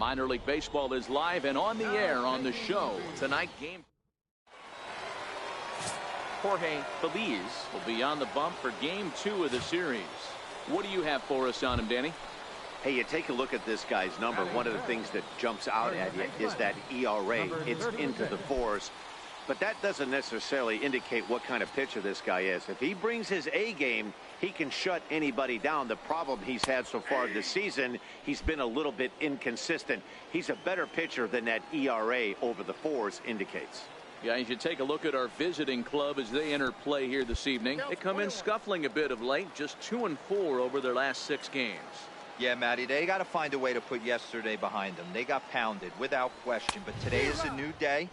Minor League Baseball is live and on the air on the show. Tonight, game Jorge Feliz will be on the bump for game 2 of the series. What do you have for us on him, Danny? Hey, you take a look at this guy's number. One of the things that jumps out at you is that ERA. It's into the 4s. But that doesn't necessarily indicate what kind of pitcher this guy is. If he brings his A game, he can shut anybody down. The problem he's had so far this season, he's been a little bit inconsistent. He's a better pitcher than that ERA over the 4s indicates. Yeah, you should take a look at our visiting club as they enter play here this evening. They come in scuffling a bit of late, just 2-4 over their last 6 games. Yeah, Matty, they got to find a way to put yesterday behind them. They got pounded without question, but today is a new day.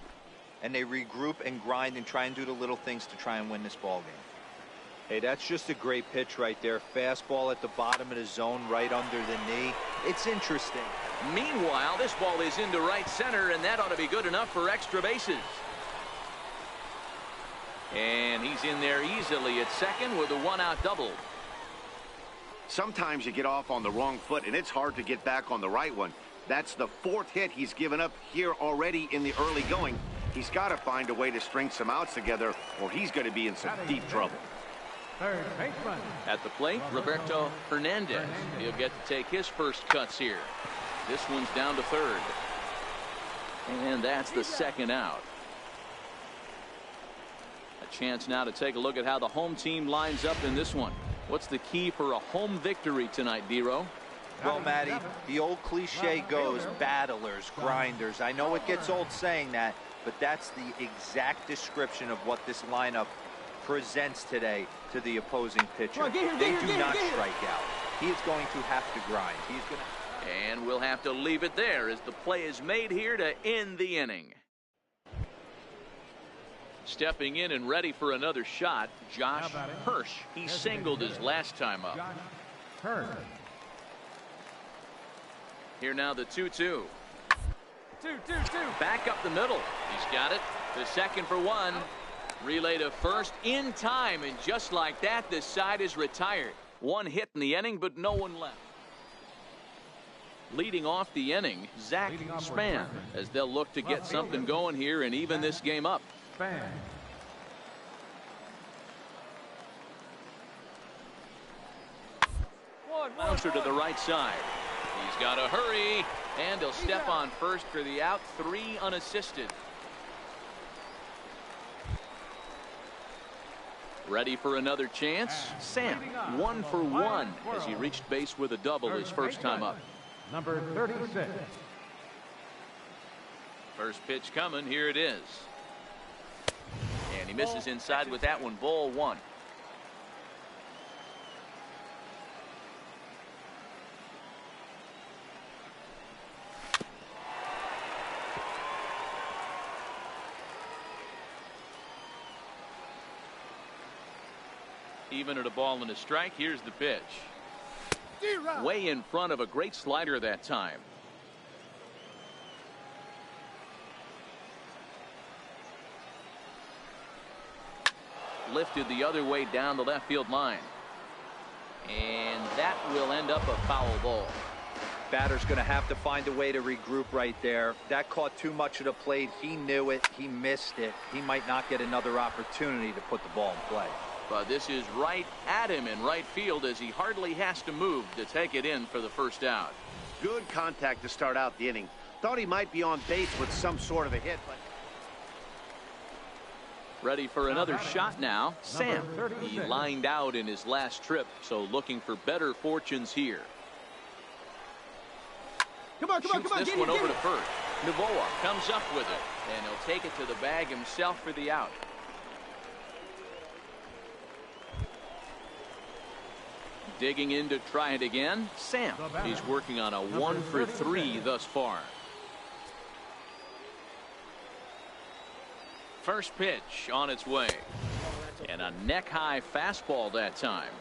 And they regroup and grind and try and do the little things to try and win this ball game. Hey, that's just a great pitch right there. Fastball at the bottom of the zone, right under the knee. It's interesting. Meanwhile, this ball is into right center, and that ought to be good enough for extra bases. And he's in there easily at second with a 1-out double. Sometimes you get off on the wrong foot, and it's hard to get back on the right one. That's the 4th hit he's given up here already in the early going. He's got to find a way to string some outs together, or he's going to be in some deep trouble. At the plate, Roberto Hernandez. He'll get to take his first cuts here. This one's down to third. And that's the 2nd out. A chance now to take a look at how the home team lines up in this one. What's the key for a home victory tonight, D-Row? Well, Matty, the old cliche goes, battlers, grinders. I know it gets old saying that, but that's the exact description of what this lineup presents today to the opposing pitcher. They do not strike out. He is going to have to grind. He's going to... And we'll have to leave it there as the play is made here to end the inning. Stepping in and ready for another shot, Josh Hirsch. He singled his last time up. Here now the 2-2. Back up the middle. He's got it. The second for 1. Relay to first in time, and just like that, this side is retired. 1 hit in the inning, but no one left. Leading off the inning, Zach Span, as they'll look to get something going here and even this game up. Bouncer to the right side. He's got to hurry, and he'll step on first for the out. 3 unassisted. Ready for another chance. Sam, 1 for 1 as he reached base with a double his first time up. Number 36. First pitch coming. Here it is. And he misses inside with that one. Ball 1. Even at a ball and a strike. Here's the pitch. Way in front of a great slider that time. Lifted the other way down the left field line. And that will end up a foul ball. Batter's going to have to find a way to regroup right there. That caught too much of the plate. He knew it. He missed it. He might not get another opportunity to put the ball in play. But this is right at him in right field as he hardly has to move to take it in for the first out. Good contact to start out the inning. Thought he might be on base with some sort of a hit, but... Ready for another shot now. Sam. He lined out in his last trip, so looking for better fortunes here. Shoots this one over to first. Novoa comes up with it, and he'll take it to the bag himself for the out. Digging in to try it again. Sam. He's working on a 1 for 3 thus far. First pitch on its way. And a neck-high fastball that time.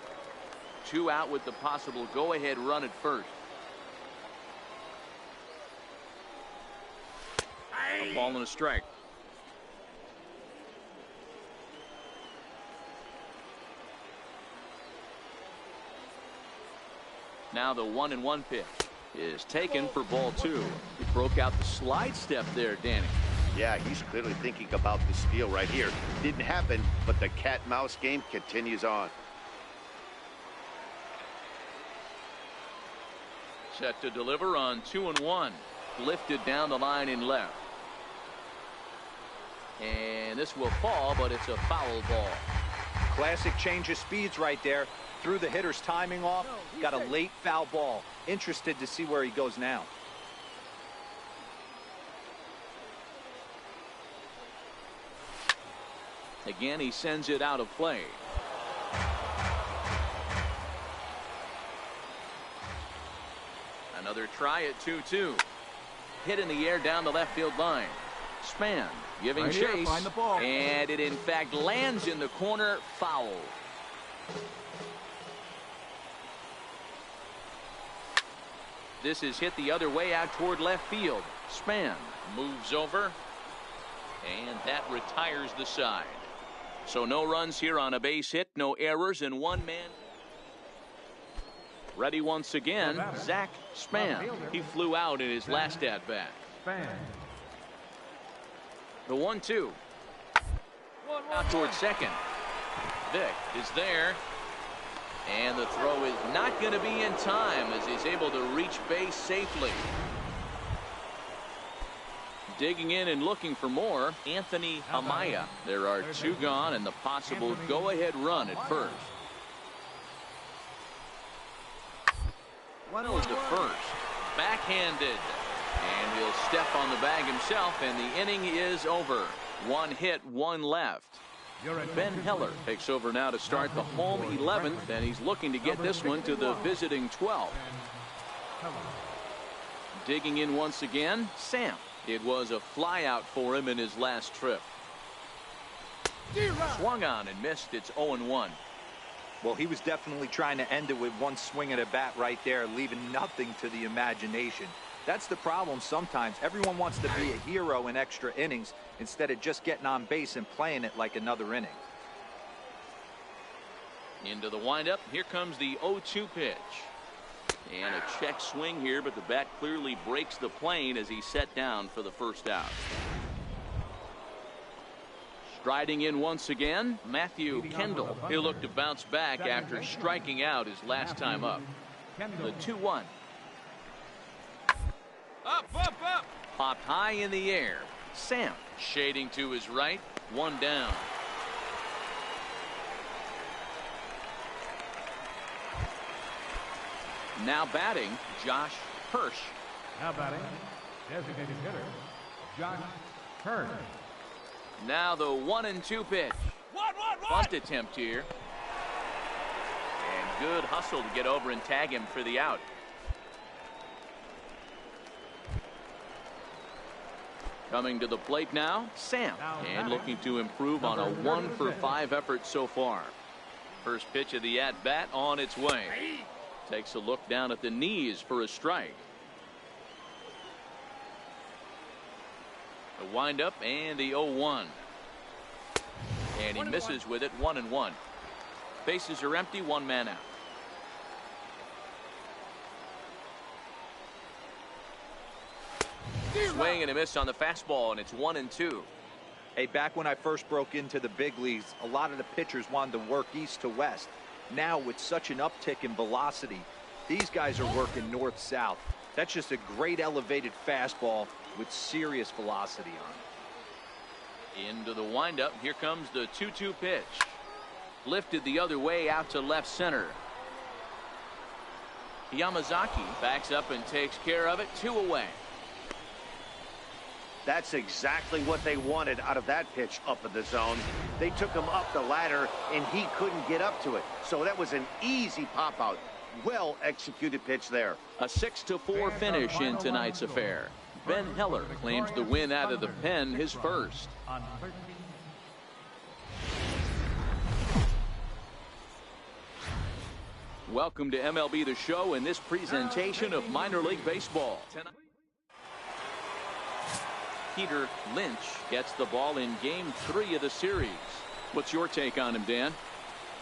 2 out with the possible go-ahead run at first. A ball and a strike. Now the 1-1 pitch. is taken for ball 2. He broke out the slide step there, Danny. Yeah, he's clearly thinking about the steal right here. Didn't happen, but the cat-mouse game continues on. Set to deliver on 2-1. Lifted down the line in left. And this will fall, but it's a foul ball. Classic change of speeds right there. Threw the hitter's timing off. Got a late foul ball. Interested to see where he goes now. Again, he sends it out of play. Another try at 2-2. Hit in the air down the left field line. Span giving chase, and it in fact lands in the corner. Foul. This is hit the other way out toward left field. Span moves over, and that retires the side. So no runs here on a base hit, no errors, and one man. Ready once again, Zach Span. He flew out in his last at-bat. The 1-2. Out towards second. Vick is there. And the throw is not going to be in time as he's able to reach base safely. Digging in and looking for more, Anthony Amaya. There are 2 gone and the possible go-ahead run at first. Goes to first. Backhanded. And he'll step on the bag himself, and the inning is over. 1 hit, 1 left. Ben Heller takes over now to start the home 11th, and he's looking to get this one to the visiting 12th. Digging in once again, Sam. It was a flyout for him in his last trip. Swung on and missed. It's 0-1. Well, he was definitely trying to end it with one swing of the bat right there, leaving nothing to the imagination. That's the problem sometimes. Everyone wants to be a hero in extra innings instead of just getting on base and playing it like another inning. Into the windup. Here comes the 0-2 pitch. And a check swing here, but the bat clearly breaks the plane as he's set down for the first out. Striding in once again, Matthew Kendall. He'll look to bounce back after striking out his last time up. The 2-1. Up. Popped high in the air. Sam shading to his right. 1 down. Now batting, Josh Hirsch. Now batting, designated hitter, Josh Hirsch. Now the 1-2 pitch. Bunt attempt here. And good hustle to get over and tag him for the out. Coming to the plate now, Sam. And looking to improve on a 1-for-5 effort so far. First pitch of the at-bat on its way. Takes a look down at the knees for a strike. The windup and the 0-1. And he misses with it. 1-1. Bases are empty. 1 man out. Swing and a miss on the fastball, and it's 1-2. Hey, back when I first broke into the big leagues, a lot of the pitchers wanted to work east to west. Now, with such an uptick in velocity, these guys are working north-south. That's just a great elevated fastball with serious velocity on it. Into the windup. Here comes the 2-2 pitch. Lifted the other way out to left center. Yamazaki backs up and takes care of it. 2 away. That's exactly what they wanted out of that pitch up in the zone. They took him up the ladder, and he couldn't get up to it. So that was an easy pop-out. Well executed pitch there. A 6-4 finish in tonight's affair. Ben Heller claims the win out of the pen, his first. Welcome to MLB The Show and this presentation of minor league baseball. Peter Lynch gets the ball in game 3 of the series. What's your take on him, Dan?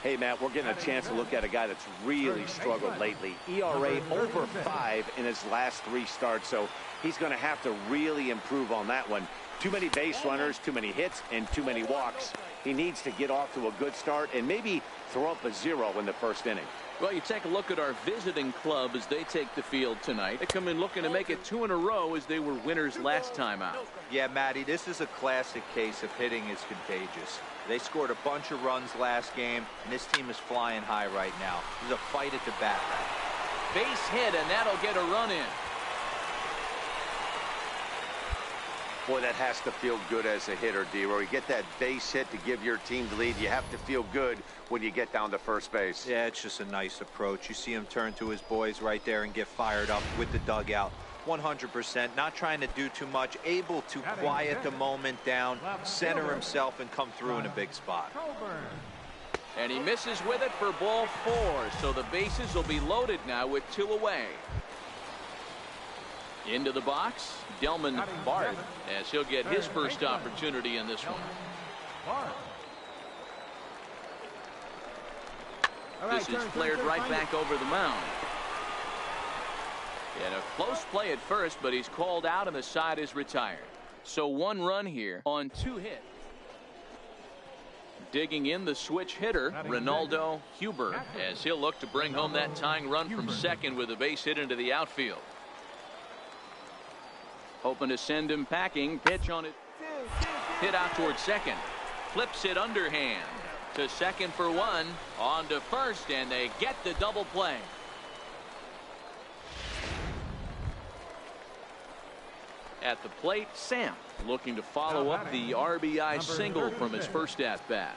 Hey, Matt, we're getting a chance to look at a guy that's really struggled lately. ERA over 5 in his last 3 starts, so he's going to have to really improve on that one. Too many base runners, too many hits, and too many walks. He needs to get off to a good start and maybe throw up a 0 in the first inning. Well, you take a look at our visiting club as they take the field tonight. They come in looking to make it 2 in a row as they were winners last time out. Yeah, Matty, this is a classic case of hitting is contagious. They scored a bunch of runs last game, and this team is flying high right now. There's a fight at the bat. Base hit, and that'll get a run in. Boy, that has to feel good as a hitter, D-Roy. You get that base hit to give your team the lead. You have to feel good when you get down to first base. Yeah, it's just a nice approach. You see him turn to his boys right there and get fired up with the dugout. 100%, not trying to do too much, able to quiet the moment down, center himself, and come through in a big spot. And he misses with it for ball 4, so the bases will be loaded now with 2 away. Into the box, Delman Bard, as he'll get his first opportunity in this one. This is flared right back over the mound. And a close play at first, but he's called out and the side is retired. So 1 run here on 2 hits. Digging in the switch hitter, Ronaldo Huber, as he'll look to bring home that tying run from second with a base hit into the outfield. Hoping to send him packing. Pitch on it. Hit out towards second. Flips it underhand to second for 1. On to first, and they get the double play. At the plate, Sam looking to follow up the RBI single from his first at-bat.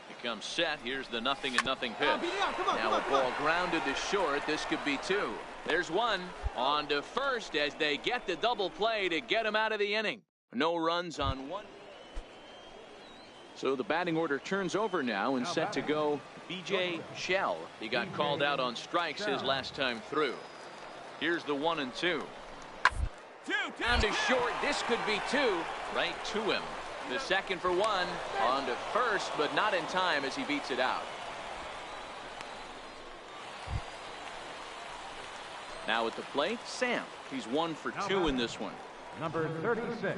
He comes set. Here's the 0-0 pitch. Now a ball grounded to short. This could be 2. There's 1. On to first as they get the double play to get him out of the inning. No runs on 1. So the batting order turns over now and set to go B.J. Shell. He got called out on strikes his last time through. Here's the 1-2. Down to short. This could be 2. Right to him. The second for 1. On to first, but not in time as he beats it out. Now at the plate, Sam. He's 1 for 2 in this one. Number 36.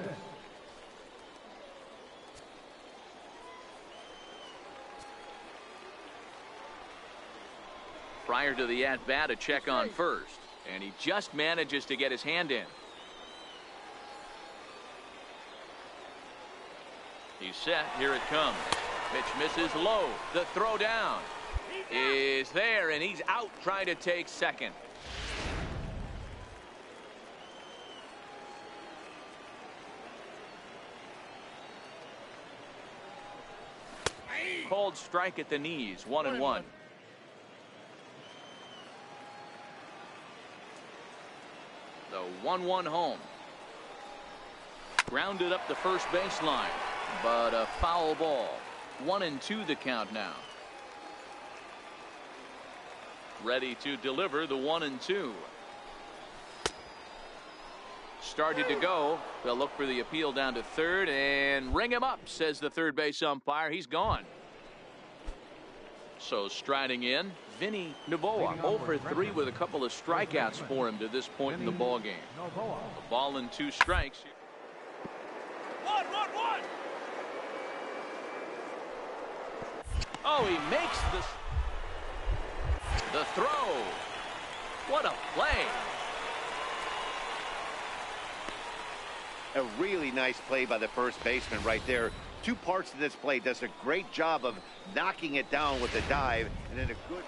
Prior to the at-bat, a check on first. And he just manages to get his hand in. He's set. Here it comes. Pitch misses low. The throw down is there, and he's out trying to take second. Cold strike at the knees. 1-1. The 1-1 home. Grounded up the first baseline, but a foul ball. 1-2 the count now. Ready to deliver the 1-2. Started to go. They'll look for the appeal down to third and ring him up, says the third base umpire. He's gone. So striding in, Vinny Novoa, 0 for 3 with a couple of strikeouts for him to this point in the ball game. A ball and 2 strikes. 1-1-1. Oh, he makes the throw. What a play. A really nice play by the first baseman right there. 2 parts of this play. Does a great job of knocking it down with a dive, and then a good.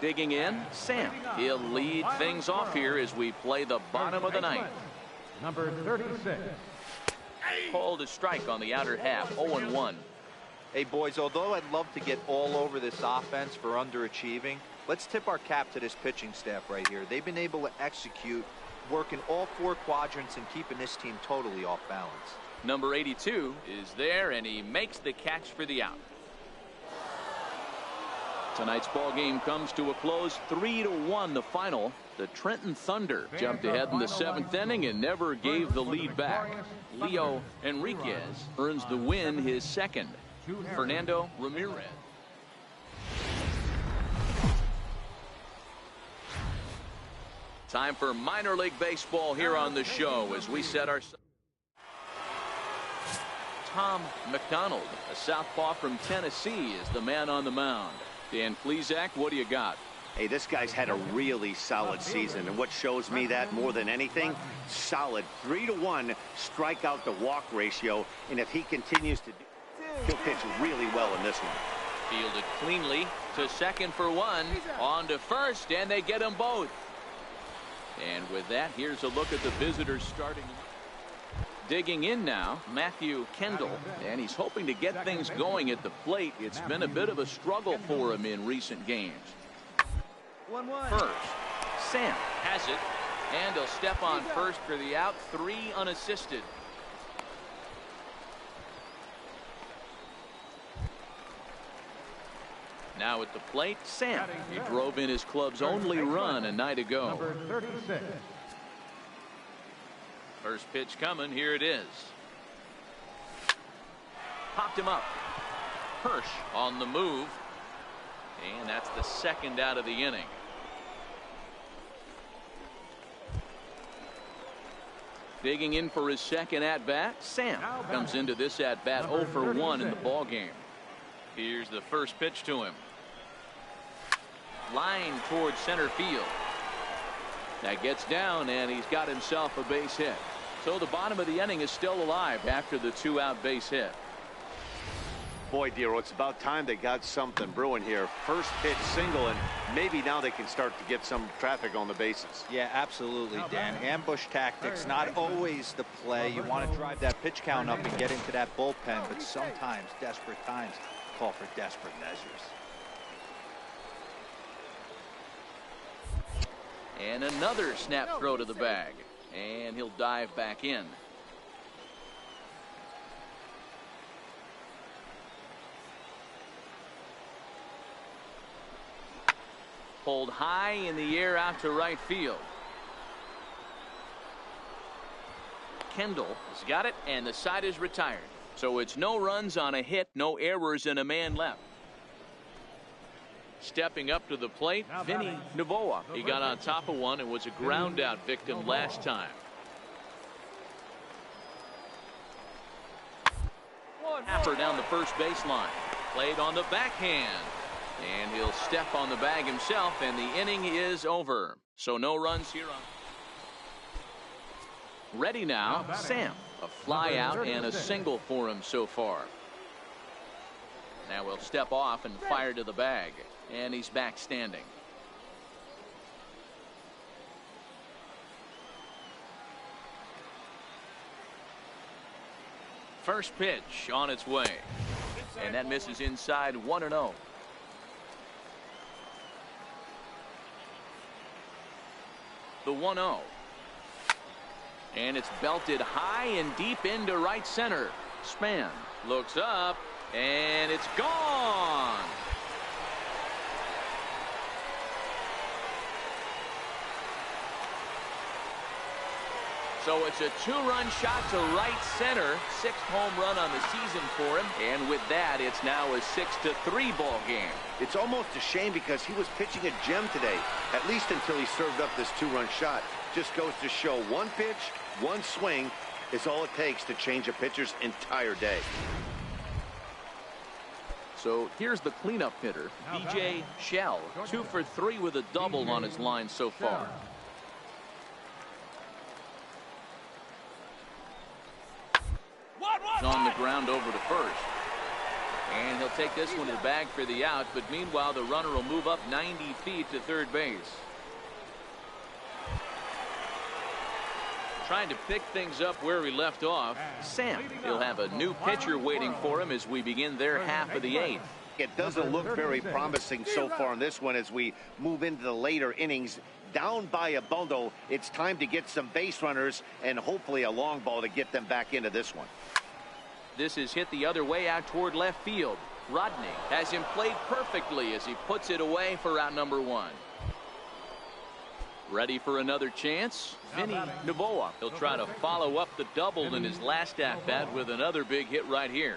Digging in, Sam. He'll lead things off here as we play the bottom of the 9th. Number 36. Called a strike on the outer half. 0-1. Hey, boys, although I'd love to get all over this offense for underachieving, let's tip our cap to this pitching staff right here. They've been able to execute, working all 4 quadrants and keeping this team totally off balance. Number 82 is there, and he makes the catch for the out. Tonight's ball game comes to a close. 3-1 the final. The Trenton Thunder jumped ahead in the 7th inning and never gave the lead back. Leo Enriquez earns the win, his second. Fernando Ramirez. Time for minor league baseball here on the show as we set our... Tom McDonald, a southpaw from Tennessee, is the man on the mound. Dan Plesac, what do you got? Hey, this guy's had a really solid season, and what shows me that more than anything, solid 3-to-1 strikeout to walk ratio, and if he continues to do, he'll pitch really well in this one. Fielded cleanly to second for one, on to first, and they get them both. And with that, here's a look at the visitors starting. Digging in now, Matthew Kendall, and he's hoping to get things going at the plate. It's been a bit of a struggle for him in recent games. First, Sam has it, and he'll step on first for the out, 3 unassisted. Now at the plate, Sam. He drove in his club's only run a night ago. Number 36. First pitch coming, here it is. Popped him up. Hirsch on the move. And that's the second out of the inning. Digging in for his second at-bat, Sam comes into this at-bat 0 for 1 in the ballgame. Here's the first pitch to him. Line towards center field. That gets down, and he's got himself a base hit. So the bottom of the inning is still alive after the 2-out base hit. Boy, Dero, it's about time they got something brewing here. First pitch single, and maybe now they can start to get some traffic on the bases. Yeah, absolutely, Dan. Ambush tactics, not always the play. You want to drive that pitch count up and get into that bullpen, but sometimes desperate times call for desperate measures. And another snap throw to the bag, and he'll dive back in. Pulled high in the air out to right field. Kendall has got it, and the side is retired. So it's no runs on a hit, no errors, and a man left. Stepping up to the plate, Vinny Novoa. He got on top of one and was a ground out victim last time. Happer down the first baseline. Played on the backhand. And he'll step on the bag himself, and the inning is over. So no runs here on. Ready now, Sam. A fly out and a single for him so far. Now we'll step off and fire to the bag. And he's back standing. First pitch on its way. And that misses inside 1-0. The 1-0. And it's belted high and deep into right center. Span looks up, and it's gone. So it's a 2-run shot to right center. 6th home run on the season for him. And with that, it's now a 6-3 ball game. It's almost a shame because he was pitching a gem today, at least until he served up this 2-run shot. Just goes to show one pitch, one swing is all it takes to change a pitcher's entire day. So here's the cleanup hitter, BJ Shell, 2 for 3 with a double on his line so far. On the ground over to first. And he'll take this one to the bag for the out, but meanwhile the runner will move up 90 feet to third base. Trying to pick things up where he left off, Sam. He'll have a new pitcher waiting for him as we begin their half of the 8th. It doesn't look very promising so far in this one as we move into the later innings. Down by a bundle, it's time to get some base runners and hopefully a long ball to get them back into this one. This is hit the other way out toward left field. Rodney has him played perfectly as he puts it away for out number 1. Ready for another chance? Vinny Novoa. He'll try to follow up the double in his last at-bat with another big hit right here.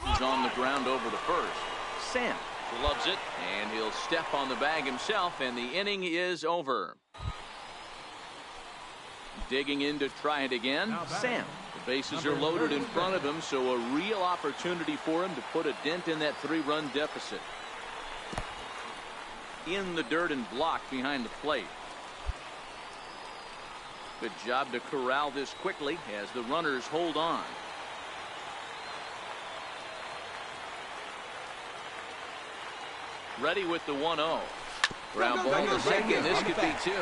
He's on the ground over to first. Sam loves it, and he'll step on the bag himself, and the inning is over. Digging in to try it again, Sam. The bases are loaded in front of him, so a real opportunity for him to put a dent in that 3-run deficit. In the dirt and blocked behind the plate. Good job to corral this quickly as the runners hold on. Ready with the 1-0. Ground ball to second. This could be two.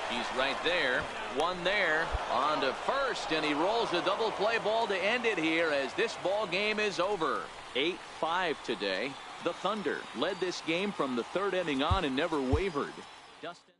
He's right there. One there. On to first, and he rolls a double play ball to end it here as this ball game is over. 8-5 today. The Thunder led this game from the third inning on and never wavered. Dustin.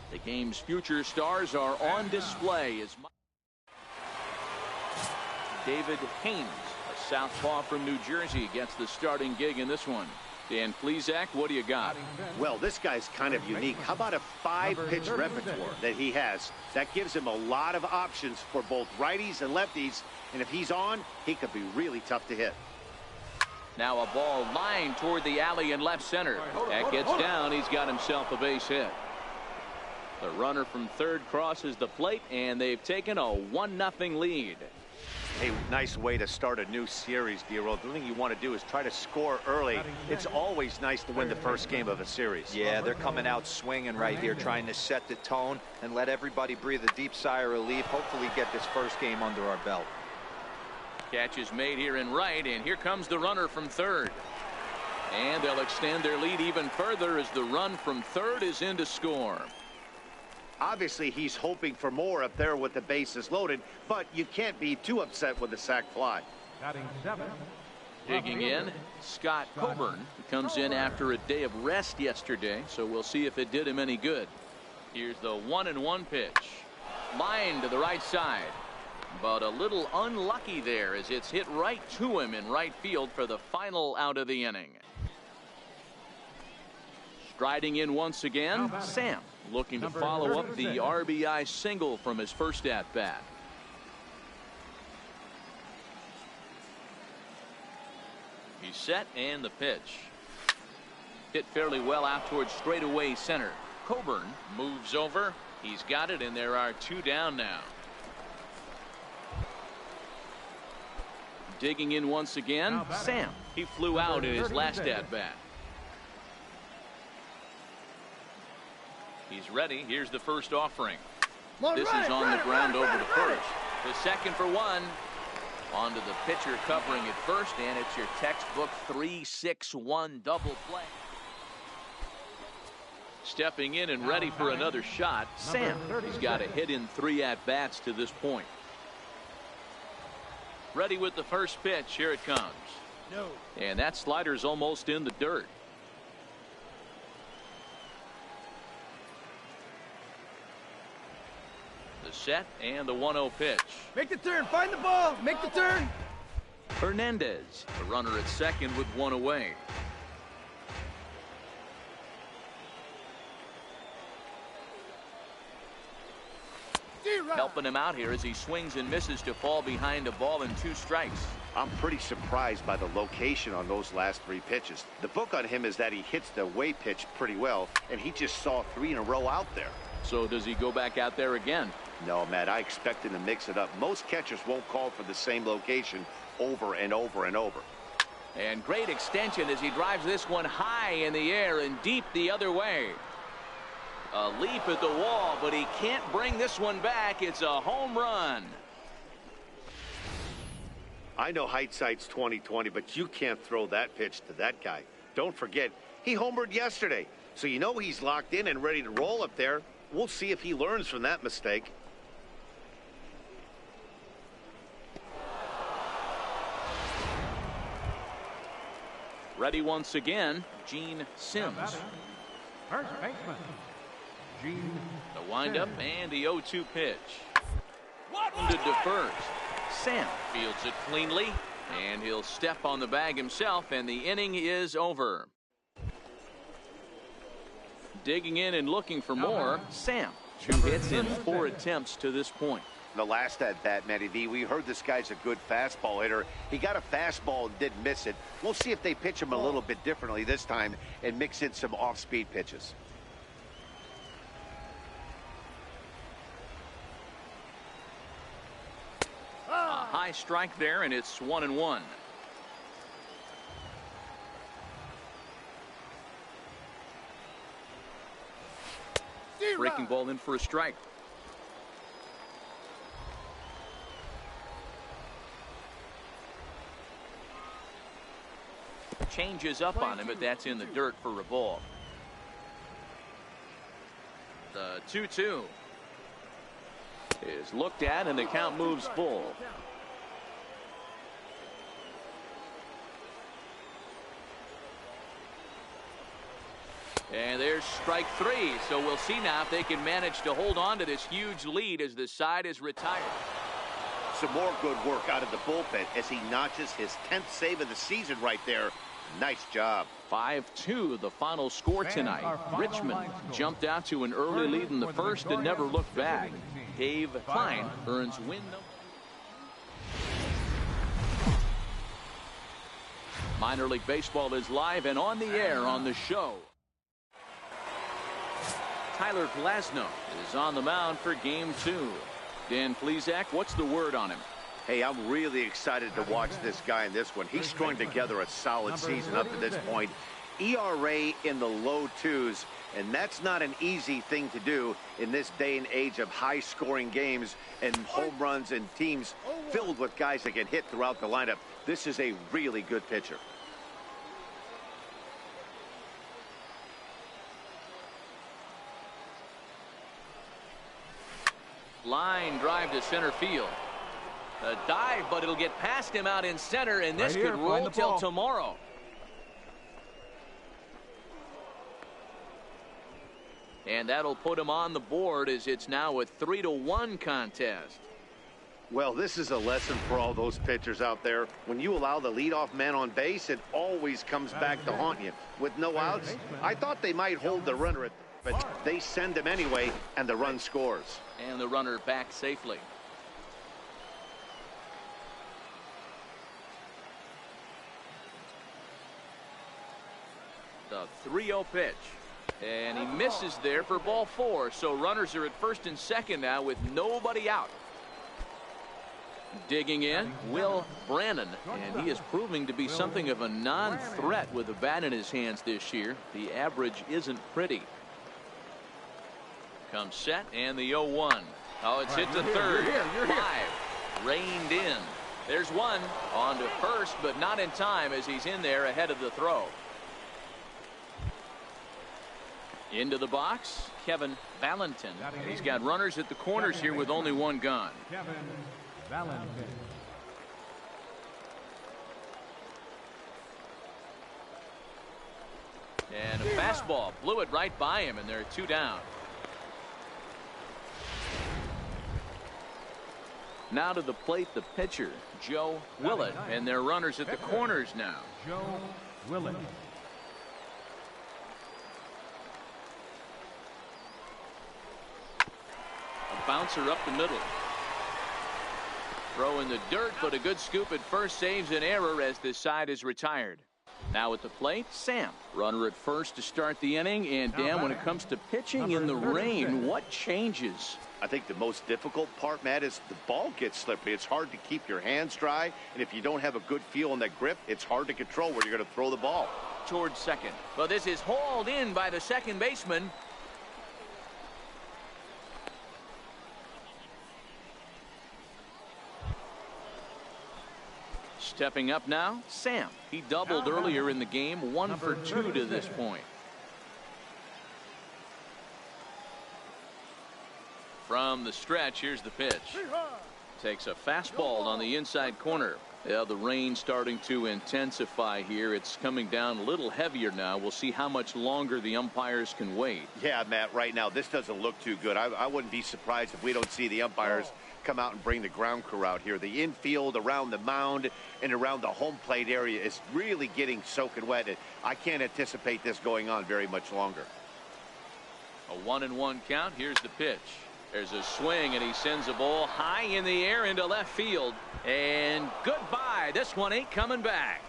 The game's future stars are on display as David Haynes, a southpaw from New Jersey, gets the starting gig in this one. Dan Plesac, what do you got? Well, this guy's kind of unique. How about a 5-pitch repertoire that he has? That gives him a lot of options for both righties and lefties, and if he's on, he could be really tough to hit. Now a ball lined toward the alley in left center. That gets down. He's got himself a base hit. The runner from third crosses the plate, and they've taken a 1-0 lead. A nice way to start a new series, Dero. The thing you want to do is try to score early. It's always nice to win the first game of a series. Yeah, they're coming out swinging right here, trying to set the tone and let everybody breathe a deep sigh of relief. Hopefully get this first game under our belt. Catch is made here in right, and here comes the runner from third. And they'll extend their lead even further as the run from third is in to score. Obviously, he's hoping for more up there with the bases loaded, but you can't be too upset with the sac fly. Digging in, Scott Coburn comes in after a day of rest yesterday, so we'll see if it did him any good. Here's the 1-1 pitch. Line to the right side, but a little unlucky there as it's hit right to him in right field for the final out of the inning. Striding in once again, Sam, looking to follow up the RBI single from his first at-bat. He's set, and the pitch. Hit fairly well out towards straightaway center. Coburn moves over. He's got it, and there are two down now. Digging in once again, Sam. He flew out in his last at-bat. He's ready. Here's the first offering. This is on the ground over to first. The second for one. Onto the pitcher covering it first, and it's your textbook 3-6-1 double play. Stepping in and ready for another shot, Sam. He's got a hit in 3 at-bats to this point. Ready with the first pitch. Here it comes. And that slider's almost in the dirt. The set and the 1-0 pitch. Make the turn. Find the ball. Make the turn. Hernandez, the runner at second with one away. Helping him out here as he swings and misses to fall behind a ball and 2 strikes. I'm pretty surprised by the location on those last 3 pitches. The book on him is that he hits the away pitch pretty well, and he just saw 3 in a row out there. So does he go back out there again? No, Matt, I expect him to mix it up. Most catchers won't call for the same location over and over and over. And great extension as he drives this one high in the air and deep the other way. A leap at the wall, but he can't bring this one back. It's a home run. I know hindsight's 20/20, but you can't throw that pitch to that guy. Don't forget, he homered yesterday, so you know he's locked in and ready to roll up there. We'll see if he learns from that mistake. Ready once again, Gene Sims. First baseman, Gene. The windup and the 0-2 pitch. Wounded to first. Sam fields it cleanly, and he'll step on the bag himself, and the inning is over. Digging in and looking for more, Sam. 2 hits in 4 attempts to this point. The last at bat, Matty V, we heard this guy's a good fastball hitter. He got a fastball and didn't miss it. We'll see if they pitch him a little bit differently this time and mix in some off-speed pitches. A high strike there, and it's 1-1. Breaking ball in for a strike. Changes up on him, but that's in the dirt for a ball. The 2-2 is looked at, and the count moves full. And there's strike 3, so we'll see now if they can manage to hold on to this huge lead as the side is retired. Some more good work out of the bullpen as he notches his 10th save of the season right there. Nice job. 5-2 the final score tonight. Richmond jumped out to an early lead in the first and never looked back. Dave Klein earns win number. Minor League Baseball is live and on the air on the show. Tyler Glasnow is on the mound for game 2. Dan Plesac, what's the word on him? Hey, I'm really excited to watch this guy in this one. He's strung together a solid season up to this point. ERA in the low 2s, and that's not an easy thing to do in this day and age of high-scoring games and home runs and teams filled with guys that can hit throughout the lineup. This is a really good pitcher. Line drive to center field. A dive, but it'll get past him out in center, and this could roll till tomorrow. And that'll put him on the board as it's now a 3-1 contest. Well, this is a lesson for all those pitchers out there. When you allow the leadoff man on base, it always comes back to haunt you. With no outs, I thought they might hold the runner, but they send him anyway, and the run scores. And the runner back safely. The 3-0 pitch. And he misses there for ball 4. So runners are at first and second now with nobody out. Digging in, Will Brannon. And he is proving to be something of a non-threat with a bat in his hands this year. The average isn't pretty. Comes set and the 0-1. Oh, it's hit to third. Live. Reined in. There's one. On to first, but not in time as he's in there ahead of the throw. Into the box, Kevin Valentin. He's got runners at the corners here with only one gone. Kevin Valentin. And a fastball blew it right by him, and there are 2 down. Now to the plate, the pitcher, Joe Willett, and their runners at the corners now. Joe Willett. A bouncer up the middle. Throw in the dirt, but a good scoop at first saves an error as this side is retired. Now at the plate, Sam. Runner at first to start the inning. And Dan, when it comes to pitching in the rain, what changes? I think the most difficult part, Matt, is the ball gets slippery. It's hard to keep your hands dry. And if you don't have a good feel on that grip, it's hard to control where you're going to throw the ball. Towards second. Well, this is hauled in by the second baseman. Stepping up now, Sam. He doubled earlier in the game, 1 for 2 to this point. From the stretch, here's the pitch. Takes a fastball on the inside corner. Yeah, the rain starting to intensify here. It's coming down a little heavier now. We'll see how much longer the umpires can wait. Yeah, Matt, right now, this doesn't look too good. I wouldn't be surprised if we don't see the umpires come out and bring the ground crew out here. The infield around the mound and around the home plate area is really getting soaking wet. I can't anticipate this going on very much longer. A 1-1 count. Here's the pitch. There's a swing, and he sends a ball high in the air into left field. And goodbye. This one ain't coming back.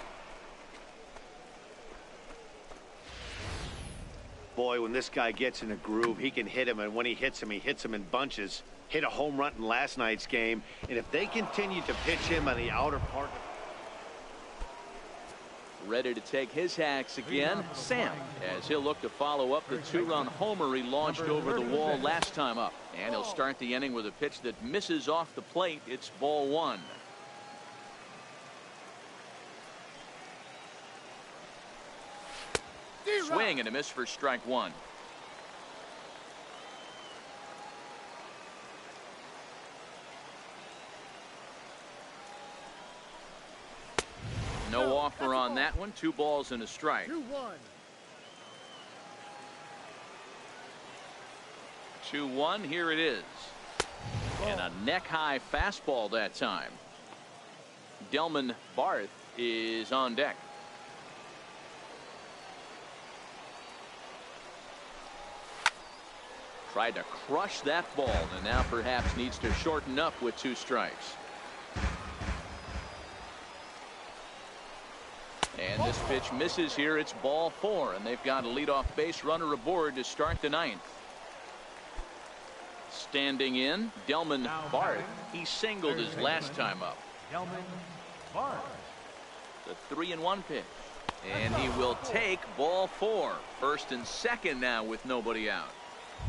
Boy, when this guy gets in a groove, he can hit him, and when he hits him in bunches. Hit a home run in last night's game, and if they continue to pitch him on the outer part. Ready to take his hacks again, Sam, as he'll look to follow up the 2-run homer he launched over the wall last time up. And he'll start the inning with a pitch that misses off the plate. It's ball 1. Swing and a miss for strike 1. No offer on that one. 2 balls and a strike. 2-1. Here it is. And a neck-high fastball that time. Delman Barth is on deck. Tried to crush that ball, and now perhaps needs to shorten up with 2 strikes. And this pitch misses here. It's ball 4, and they've got a leadoff base runner aboard to start the 9th. Standing in, Delman Barth. He singled his last time up. Delman Barth. The 3-1 pitch. And he will take ball 4. First and second now with nobody out.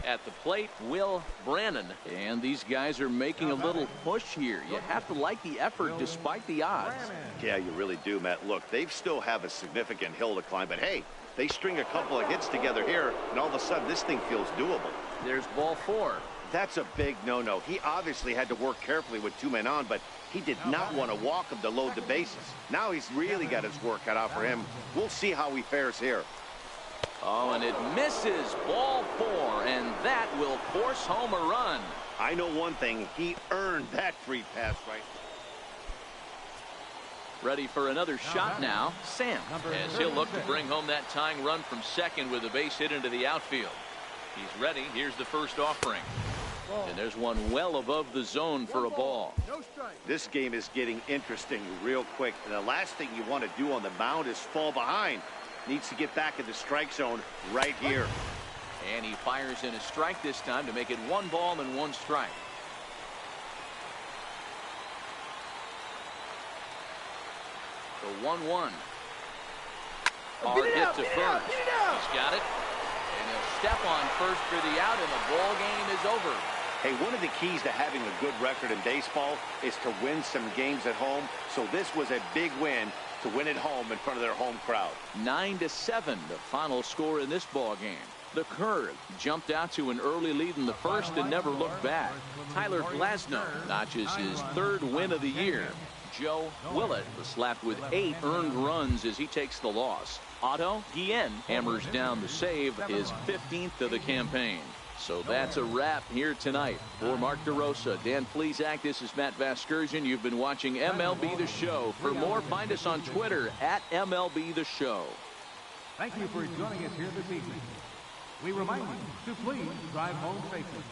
At the plate, Will Brannon. And these guys are making a little push here. You have to like the effort despite the odds. Yeah, you really do, Matt. Look, they still have a significant hill to climb, but hey, they string a couple of hits together here, and all of a sudden this thing feels doable. There's ball 4. That's a big no-no. He obviously had to work carefully with 2 men on, but he did not want to walk him to load the bases. Now he's really got his work cut out for him. We'll see how he fares here. Oh, and it misses. Ball 4, and that will force home a run. I know one thing. He earned that free pass right. Ready for another shot now, Sam, as he'll look to bring home that tying run from second with a base hit into the outfield. He's ready. Here's the first offering. And there's one well above the zone for a ball. This game is getting interesting real quick. And the last thing you want to do on the mound is fall behind. Needs to get back in the strike zone right here. And he fires in a strike this time to make it 1 ball and 1 strike. The 1-1. Hard hit to first. He's got it. And he'll step on first for the out, and the ball game is over. Hey, one of the keys to having a good record in baseball is to win some games at home. So this was a big win to win at home in front of their home crowd. 9-7, the final score in this ball game. The Curve jumped out to an early lead in the first and never looked back. Tyler Glasnow notches his 3rd win of the year. Joe Willett was slapped with 8 earned runs as he takes the loss. Otto Guillen hammers down the save, his 15th of the campaign. So that's a wrap here tonight. For Mark DeRosa, Dan Plesac, this is Matt Vasgersian. You've been watching MLB The Show. For more, find us on Twitter at MLB The Show. Thank you for joining us here this evening. We remind you to please drive home safely.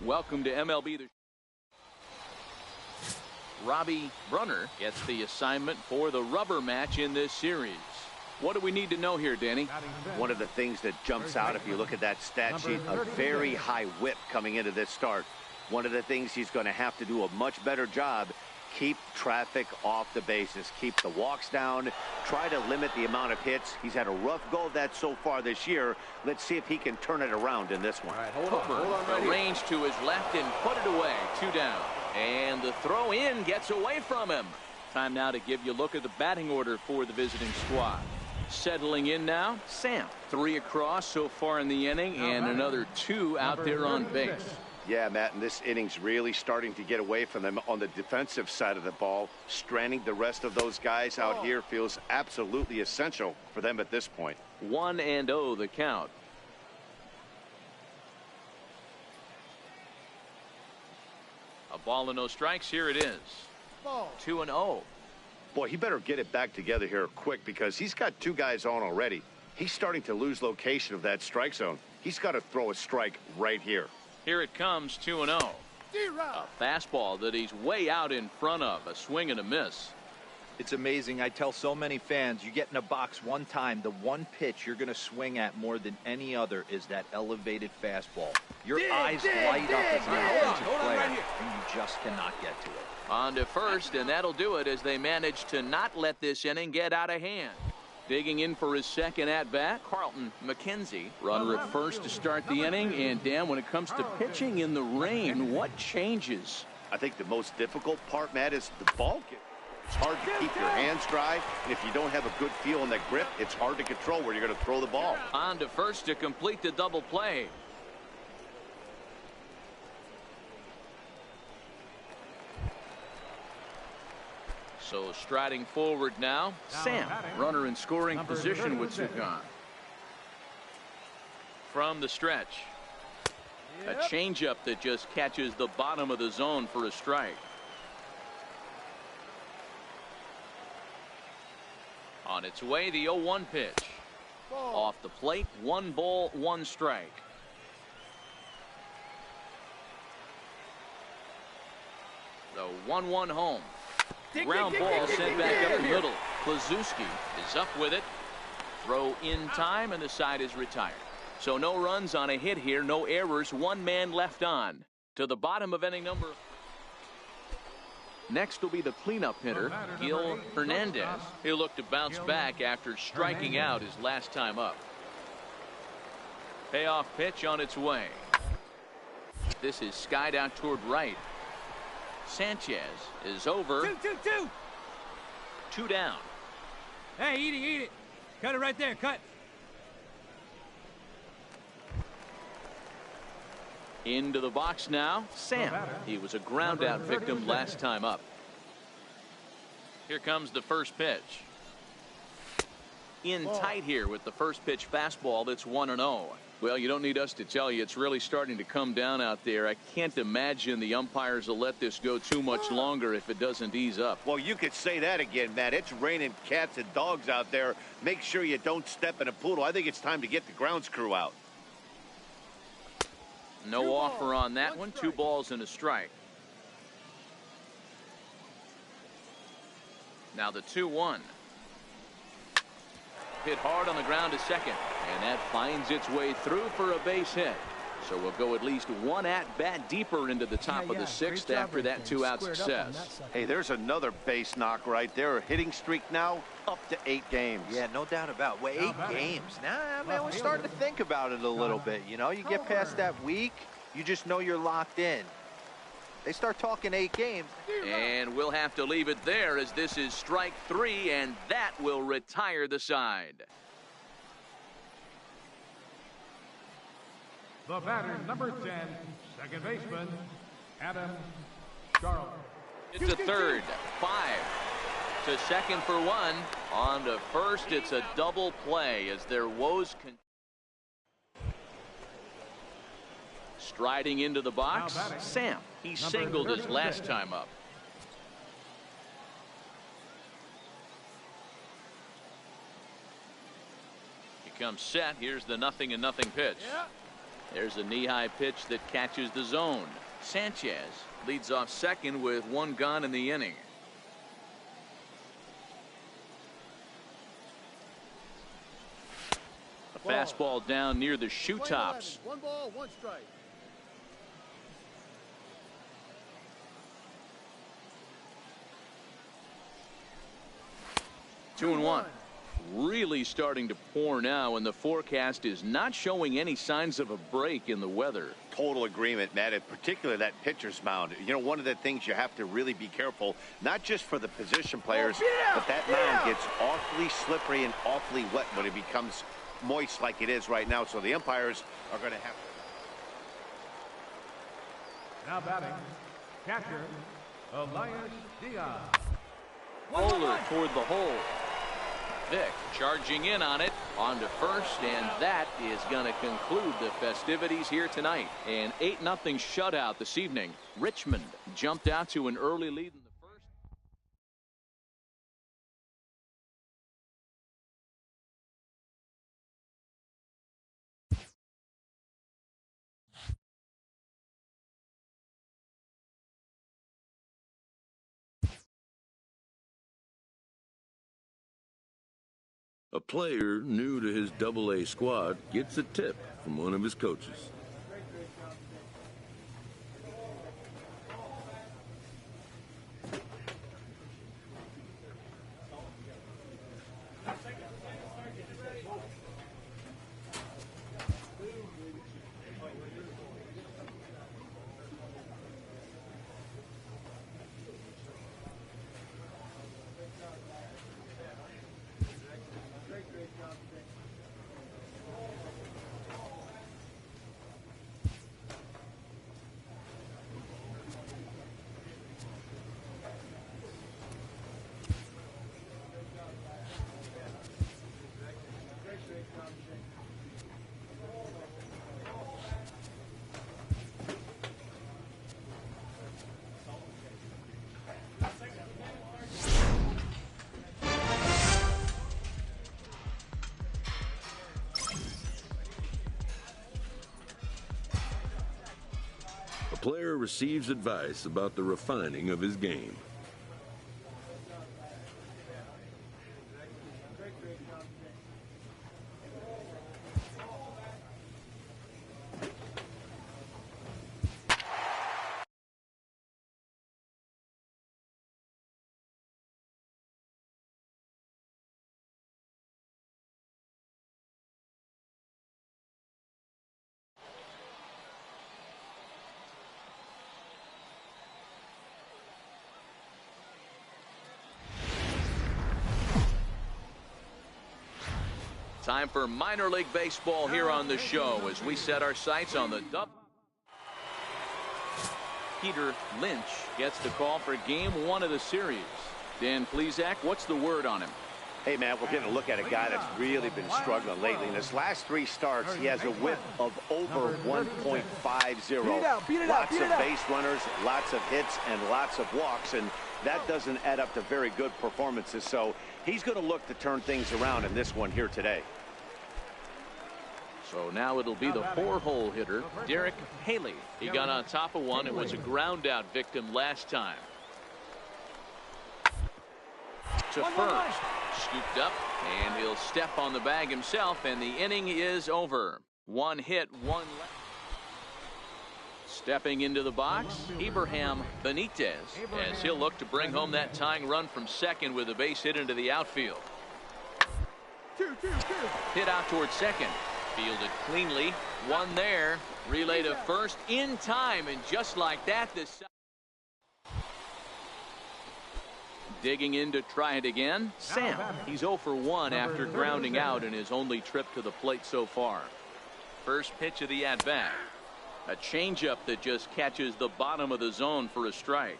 Welcome to MLB The Show. Robbie Brunner gets the assignment for the rubber match in this series. What do we need to know here, Danny? One of the things that jumps out if you look at that stat sheet, a very high whip coming into this start. One of the things he's going to have to do a much better job, keep traffic off the bases, keep the walks down, try to limit the amount of hits. He's had a rough go of that so far this year. Let's see if he can turn it around in this one. Hold on, range to his left and put it away. 2 down. And the throw in gets away from him. Time now to give you a look at the batting order for the visiting squad. Settling in now, Sam. 3 across so far in the inning and another 2 out there on base. Yeah, Matt, and this inning's really starting to get away from them on the defensive side of the ball. Stranding the rest of those guys out here feels absolutely essential for them at this point. 1-0 the count. A ball and no strikes. Here it is. 2-0. Boy, he better get it back together here quick because he's got 2 guys on already. He's starting to lose location of that strike zone. He's got to throw a strike right here. Here it comes, 2-0. A fastball that he's way out in front of. A swing and a miss. It's amazing. I tell so many fans, you get in a box one time, the one pitch you're going to swing at more than any other is that elevated fastball. Your eyes light up as an offensive player, and you just cannot get to it. On to first, and that'll do it as they manage to not let this inning get out of hand. Digging in for his second at-bat, Carlton McKenzie. Runner at first to start the inning, and Dan, when it comes to pitching in the rain, what changes? I think the most difficult part, Matt, is the ball game. It's hard to keep your hands dry, and if you don't have a good feel in that grip, it's hard to control where you're going to throw the ball. On to first to complete the double play. So striding forward now, Sam. Runner in scoring position with Sugan. From the stretch. A changeup that just catches the bottom of the zone for a strike. On its way, the 0-1 pitch. Off the plate, 1 ball, 1 strike. The 1-1 home. Ground ball sent back up the middle. Klazuski is up with it. Throw in time, and the side is retired. So no runs on a hit here, no errors, 1 man left on. To the bottom of inning number. Next will be the cleanup hitter, Gil Hernandez. He'll look to bounce back after striking out his last time up. Payoff pitch on its way. This is skied out toward right. Sanchez is over. 2 down. Hey, eat it. Cut it right there. Cut. Into the box now, Sam. He was a ground out victim last time up. Here comes the first pitch. In tight here with the first pitch fastball. That's 1-0. Well, you don't need us to tell you it's really starting to come down out there. I can't imagine the umpires will let this go too much longer if it doesn't ease up. Well, you could say that again, Matt. It's raining cats and dogs out there. Make sure you don't step in a poodle. I think it's time to get the grounds crew out. No offer on that one. 2 balls and a strike. Now the 2-1. Hit hard on the ground to second, and that finds its way through for a base hit. So we'll go at least 1 at-bat deeper into the top of the 6th after that 2-out success. Hey, there's another base knock right there. A hitting streak now up to 8 games. Yeah, no doubt about it. Well, 8 games. Nah, man, we're starting to think about it a little bit. You know, you get past that week, you just know you're locked in. They start talking 8 games. And we'll have to leave it there as this is strike 3, and that will retire the side. The batter, number 10, second baseman, Adam Charles. It's a third, 5 to second for 1. On to first, it's a double play as their woes continue. Striding into the box, Sam. He singled his last time up. He comes set. Here's the 0-0 pitch. There's a knee-high pitch that catches the zone. Sanchez leads off second with one gone in the inning. A fastball down near the shoe tops. 1 ball, 1 strike. Two and one. Really starting to pour now, and the forecast is not showing any signs of a break in the weather. Total agreement, Matt, and particularly that pitcher's mound. You know, one of the things you have to really be careful, not just for the position players, but that mound gets awfully slippery and awfully wet when it becomes moist like it is right now. So the umpires are going to have to. Now batting, catcher, Elias Diaz. Bowler toward the hole. Vick charging in on it, on to first, and that is going to conclude the festivities here tonight. An 8-0 shutout this evening. Richmond jumped out to an early lead in the first. A player new to his AA squad gets a tip from one of his coaches. A player receives advice about the refining of his game. Time for minor league baseball here on the show as we set our sights on the double. Peter Lynch gets the call for game 1 of the series. Dan Plesac, what's the word on him? Hey, man, we're getting a look at a guy that's really been struggling lately. In his last 3 starts, he has a whip of over 1.50. Lots of base runners, lots of hits, and lots of walks, and that doesn't add up to very good performances. So he's going to look to turn things around in this one here today. So now it'll be the 4-hole hitter, Derek Haley. He got on top of one and was a ground out victim last time. To first, scooped up, and he'll step on the bag himself, and the inning is over. 1 hit, 1 left. Stepping into the box, Abraham Benitez, as he'll look to bring home that tying run from second with a base hit into the outfield. Hit out towards second. Fielded cleanly. One there. Relay to first in time, and just like that, this digging in to try it again. Sam, he's 0 for 1 after grounding out in his only trip to the plate so far. First pitch of the at-bat. A changeup that just catches the bottom of the zone for a strike.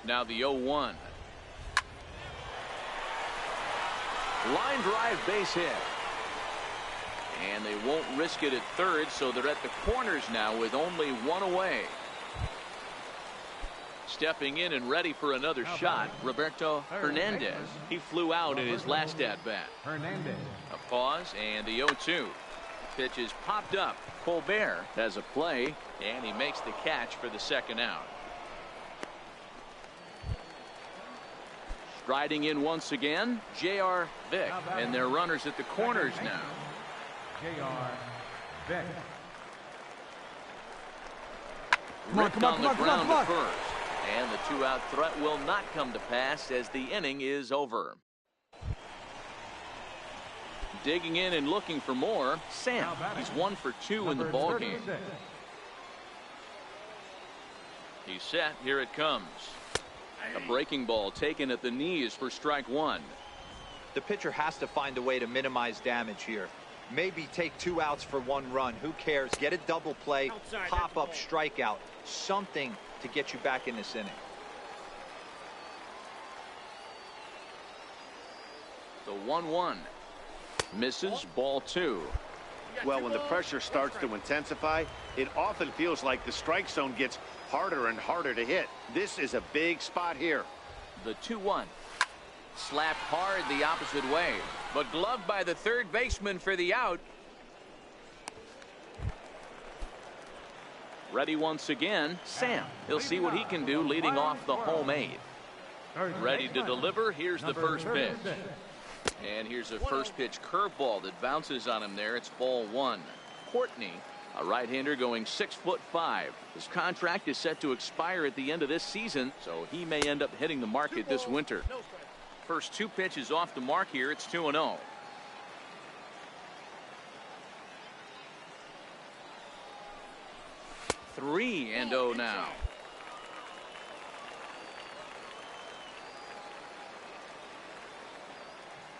Now the 0-1. Line drive base hit. And they won't risk it at third, so they're at the corners now with only 1 away. Stepping in and ready for another shot, Roberto Hernandez. He flew out in his last at-bat. A pause and the 0-2. Pitch is popped up. Colbert has a play, and he makes the catch for the second out. Striding in once again, J.R. Vick, and their runners at the corners now. J.R. Vick. Ripped on the ground to first. And the two-out threat will not come to pass as the inning is over. Digging in and looking for more, Sam. He's 1 for 2 in the ballgame. He's set. Here it comes. A breaking ball taken at the knees for strike 1. The pitcher has to find a way to minimize damage here. Maybe take 2 outs for 1 run. Who cares? Get a double play, pop up, strikeout. Something to get you back in this inning. The 1-1. Misses, ball 2. Well, when the pressure starts to intensify, it often feels like the strike zone gets harder and harder to hit. This is a big spot here. The 2-1. Slapped hard the opposite way, but gloved by the third baseman for the out. Ready once again, Sam. He'll see what he can do leading off the home 8th. Ready to deliver. Here's the first pitch. And here's a first pitch curveball that bounces on him there. It's ball 1. Courtney, a right-hander going 6'5". His contract is set to expire at the end of this season, so he may end up hitting the market this winter. First 2 pitches off the mark here. It's 2-0. Three and 0 now.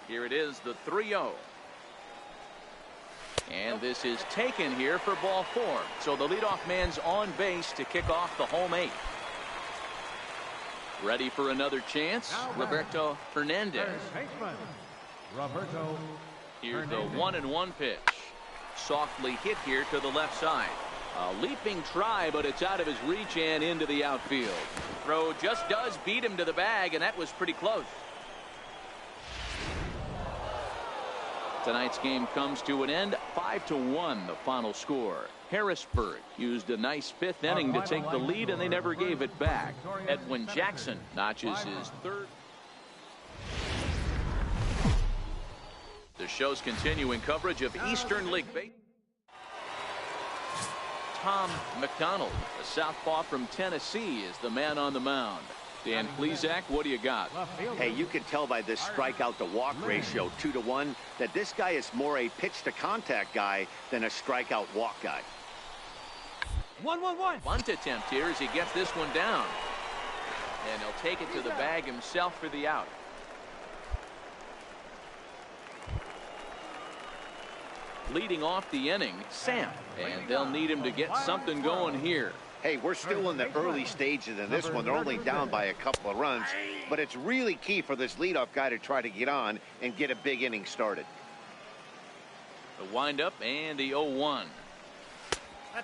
Here it is, the 3-0. And this is taken here for ball 4. So the leadoff man's on base to kick off the home 8th. Ready for another chance, Roberto Hernandez. Here's the 1-1 pitch. Softly hit here to the left side. A leaping try, but it's out of his reach and into the outfield. Throw just does beat him to the bag, and that was pretty close. Tonight's game comes to an end. 5-1 the final score. Harrisburg used a nice 5th inning to take the lead, and they never gave it back. Edwin Jackson notches his 3rd. The show's continuing coverage of Eastern League Baseball. Tom McDonald, a southpaw from Tennessee, is the man on the mound. Dan Plesac, what do you got? Hey, you can tell by this strikeout to walk ratio 2-1 that this guy is more a pitch to contact guy than a strikeout walk guy. 1-1-1. Bunt attempt here as he gets this one down. And he'll take it to the bag himself for the out. Leading off the inning, Sam. And they'll need him to get something going here. Hey, we're still in the early stages in this one. They're only down by a couple of runs, but it's really key for this leadoff guy to try to get on and get a big inning started. The windup and the 0-1.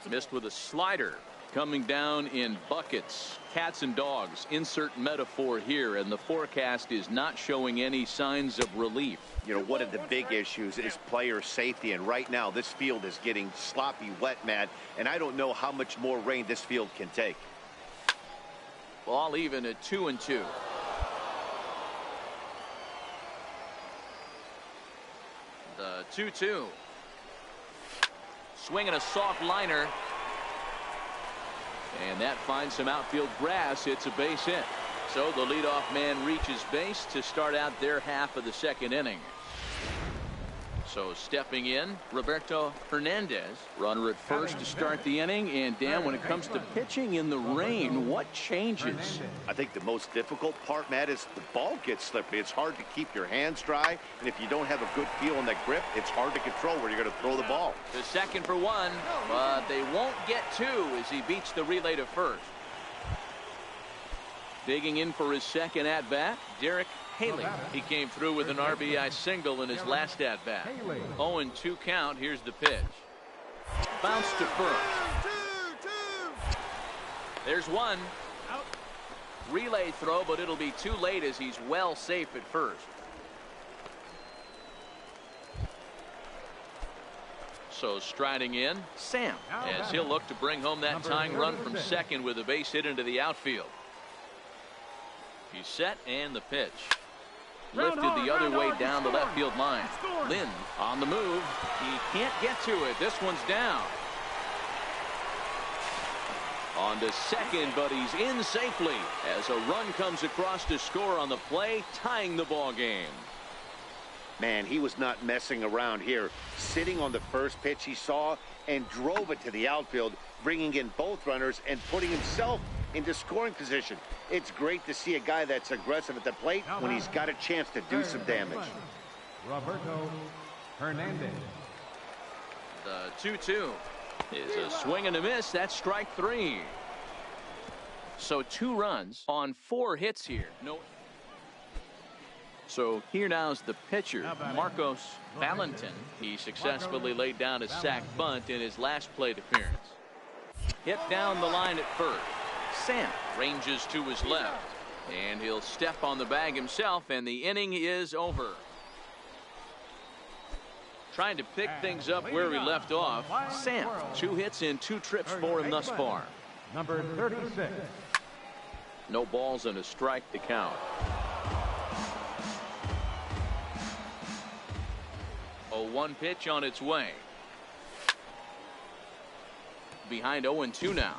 Missed with a slider. Coming down in buckets. Cats and dogs. Insert metaphor here, and the forecast is not showing any signs of relief. You know, one of the big issues is player safety, and right now this field is getting sloppy wet, Matt, and I don't know how much more rain this field can take. Ball even at 2-2. The 2-2. Swinging a soft liner. And that finds some outfield grass. It's a base hit. So the leadoff man reaches base to start out their half of the second inning. So stepping in, Roberto Hernandez, runner at first to start the inning. And Dan, when it comes to pitching in the rain, what changes? I think the most difficult part, Matt, is the ball gets slippery. It's hard to keep your hands dry, and if you don't have a good feel in that grip, it's hard to control where you're going to throw the ball. The second for 1, but they won't get 2 as he beats the relay to first. Digging in for his second at-bat, Derek Haley. He came through with an RBI single in his last at-bat. 0-2 count. Here's the pitch. Bounce to first. There's one. Relay throw, but it'll be too late as he's well safe at first. So striding in, Sam, as he'll look to bring home that tying run from second with a base hit into the outfield. He's set and the pitch. Lifted the other way down the left field line. Lynn on the move. He can't get to it. This one's down. On to second, but he's in safely as a run comes across to score on the play, tying the ball game. Man, he was not messing around here. Sitting on the first pitch he saw and drove it to the outfield, bringing in both runners and putting himself into scoring position. It's great to see a guy that's aggressive at the plate when he's got a chance to do some damage. Roberto Hernandez. The 2-2 is a swing and a miss. That's strike 3. So 2 runs on 4 hits here. So here now's the pitcher, Marcos Valentin. He successfully laid down a sac bunt in his last plate appearance. Hit down the line at first. Sam ranges to his left, and he'll step on the bag himself, and the inning is over. Trying to pick things up where we left off. Sam, 2 hits in 2 trips for him thus far. Number 36. No balls and a strike to count. 0-1 pitch on its way. Behind 0-2 now.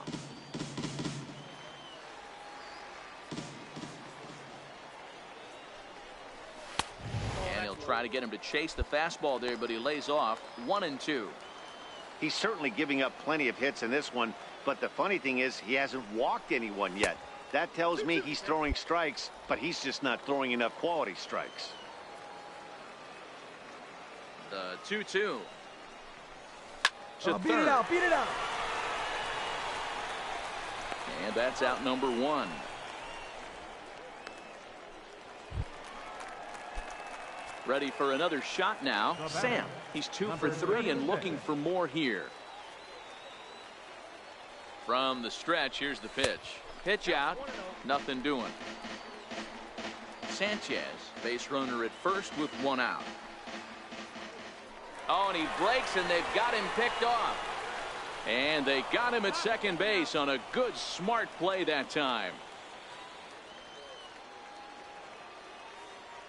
And he'll try to get him to chase the fastball there, but he lays off. 1-2. He's certainly giving up plenty of hits in this one, but the funny thing is he hasn't walked anyone yet. That tells me he's throwing strikes, but he's just not throwing enough quality strikes. The 2-2. Beat it out, beat it out. And that's out number 1. Ready for another shot now. Sam, he's 2 for 3 and looking for more here. From the stretch, here's the pitch. Pitch out, nothing doing. Sanchez, base runner at first with 1 out. Oh, and he breaks, and they've got him picked off. And they got him at second base on a good, smart play that time.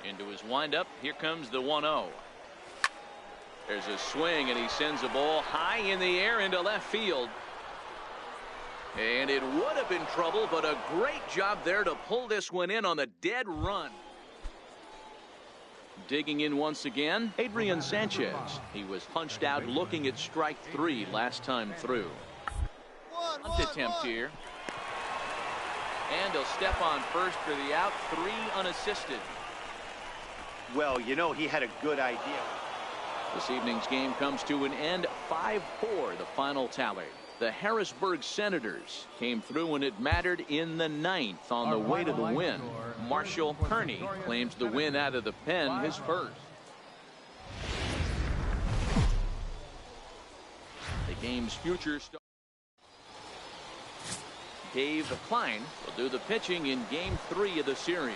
Into his windup, here comes the 1-0. There's a swing, and he sends a ball high in the air into left field. And it would have been trouble, but a great job there to pull this one in on the dead run. Digging in once again, Adrian Sanchez. He was punched out looking at strike 3 last time through. Bunt attempt here. And he'll step on first for the out, 3 unassisted. Well, you know, he had a good idea. This evening's game comes to an end, 5-4, the final tally. The Harrisburg Senators came through when it mattered in the 9th on the way to the win. Marshall Kearney claims the win out of the pen, his first. The game's future starts. Dave Klein will do the pitching in Game 3 of the series.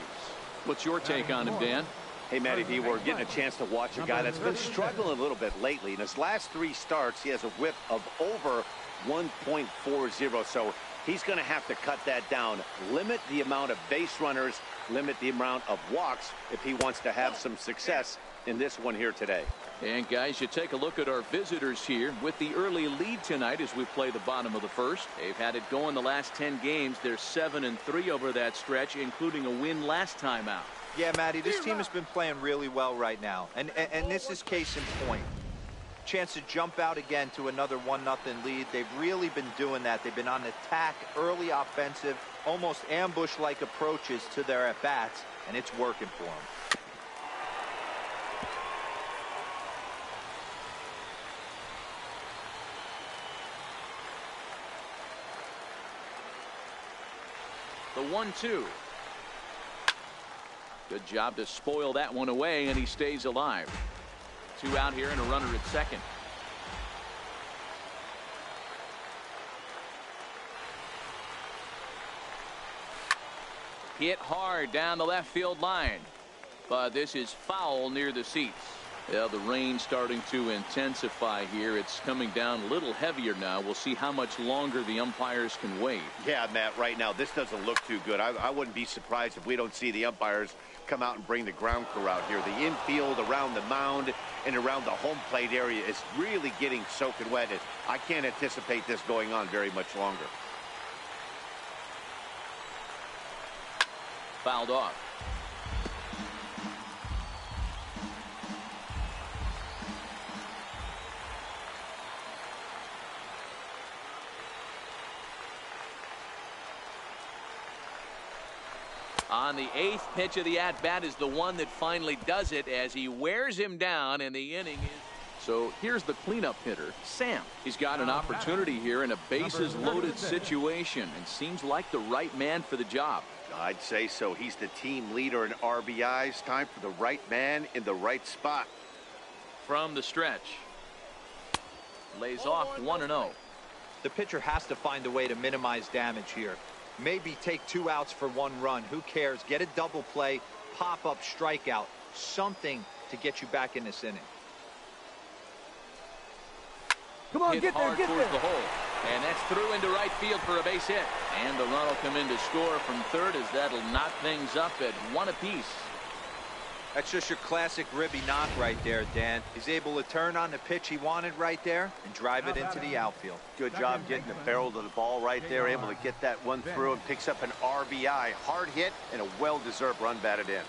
What's your take on him, Dan? Hey, Matty V, we're getting a chance to watch a guy that's been struggling a little bit lately. In his last 3 starts, he has a whip of over 1.40, so he's going to have to cut that down, limit the amount of base runners, limit the amount of walks if he wants to have some success in this one here today. And guys, you take a look at our visitors here with the early lead tonight as we play the bottom of the first. They've had it going the last 10 games. They're 7-3 over that stretch, including a win last time out. Yeah, Matty, this team has been playing really well right now, and this is case in point. Chance to jump out again to another 1-0 lead. They've really been doing that. They've been on attack, early offensive, almost ambush-like approaches to their at-bats, and it's working for them. The 1-2. Good job to spoil that one away, and he stays alive. 2 out here and a runner at second. Hit hard down the left field line. But this is foul near the seats. Yeah, the rain starting to intensify here. It's coming down a little heavier now. We'll see how much longer the umpires can wait. Yeah, Matt, right now, this doesn't look too good. I wouldn't be surprised if we don't see the umpires come out and bring the ground crew out here. The infield around the mound and around the home plate area is really getting soaking wet. I can't anticipate this going on very much longer. Fouled off. On the 8th pitch of the at-bat is the one that finally does it as he wears him down, and the inning is... So here's the cleanup hitter, Sam. He's got an opportunity here in a bases-loaded situation and seems like the right man for the job. I'd say so. He's the team leader in RBIs. Time for the right man in the right spot. From the stretch. Lays off 1-0. The pitcher has to find a way to minimize damage here. Maybe take 2 outs for 1 run. Who cares? Get a double play, pop-up strikeout, something to get you back in this inning. Come on, Hit get there, hard get towards there. the hole. And that's through into right field for a base hit. And the run will come in to score from third as that'll knock things up at 1 apiece. That's just your classic ribby knock right there, Dan. He's able to turn on the pitch he wanted right there and drive it into the outfield. Good job getting the barrel to the ball right there, able to get that one through and picks up an RBI. Hard hit and a well-deserved run batted in.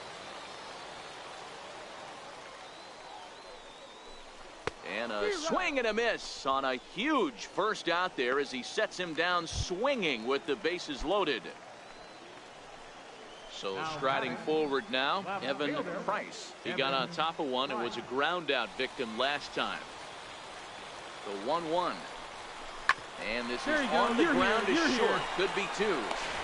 And a swing and a miss on a huge first out there as he sets him down swinging with the bases loaded. So striding forward now, Evan Price. He got on top of one and was a ground out victim last time. The 1-1. And this is on the ground is short. Could be 2.